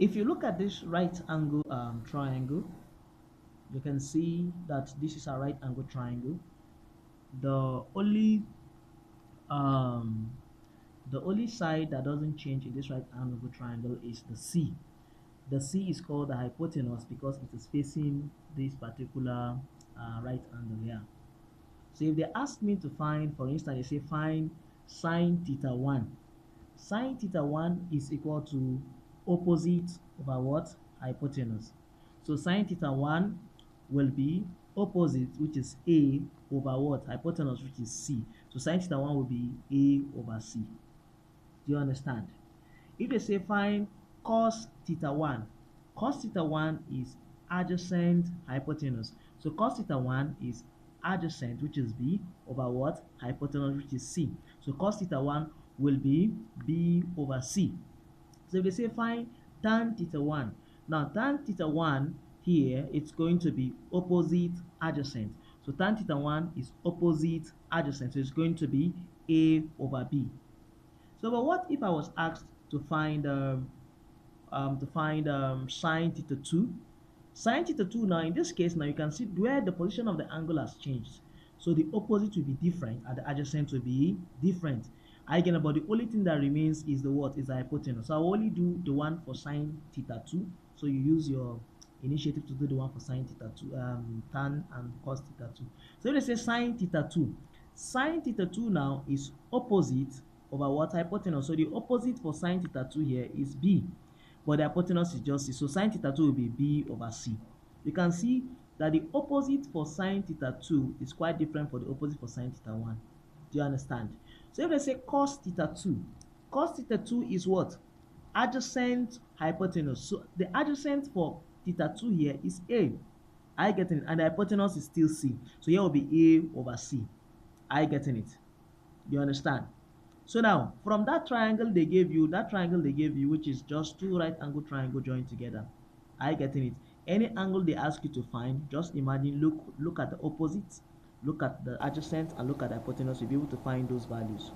If you look at this right angle triangle, you can see that this is a right angle triangle. The only um, the only side that doesn't change in this right angle triangle is the C. The C is called the hypotenuse because it is facing this particular right angle here. So if they ask me to find, for instance, they say find sine theta 1. Sine theta 1 is equal to opposite over what? Hypotenuse. So sine theta 1 will be opposite, which is A, over what? Hypotenuse, which is C. So sine theta 1 will be A over C. Do you understand? If they say find cos theta 1, cos theta 1 is adjacent hypotenuse. So cos theta 1 is adjacent, which is B, over what? Hypotenuse, which is C. So cos theta 1 will be B over C. So if they say find tan theta 1, now tan theta 1 here, it's going to be opposite adjacent. So tan theta 1 is opposite adjacent. So it's going to be A over B. So, but what if I was asked to find sine theta 2? Sine theta 2 now, in this case, now you can see where the position of the angle has changed. So the opposite will be different and the adjacent will be different. Again, but the only thing that remains is the what? Is the hypotenuse. So I will only do the one for sine theta 2. So you use your initiative to do the one for sine theta 2, tan and cos theta 2. So if they say sine theta 2, sine theta 2 now is opposite over what? Hypotenuse. So the opposite for sine theta 2 here is B, but the hypotenuse is just C. So sine theta 2 will be B over C. You can see that the opposite for sine theta 2 is quite different for the opposite for sine theta 1. Do you understand? So if they say cos theta 2, cos theta 2 is what? Adjacent hypotenuse. So the adjacent for theta 2 here is A. I getting it? And the hypotenuse is still C. So here will be A over C. I getting it? You understand? So now, from that triangle they gave you, which is just two right angle triangle joined together. Are you getting it? Any angle they ask you to find, just imagine, look at the opposite, look at the adjacent, and look at the hypotenuse. You'll be able to find those values.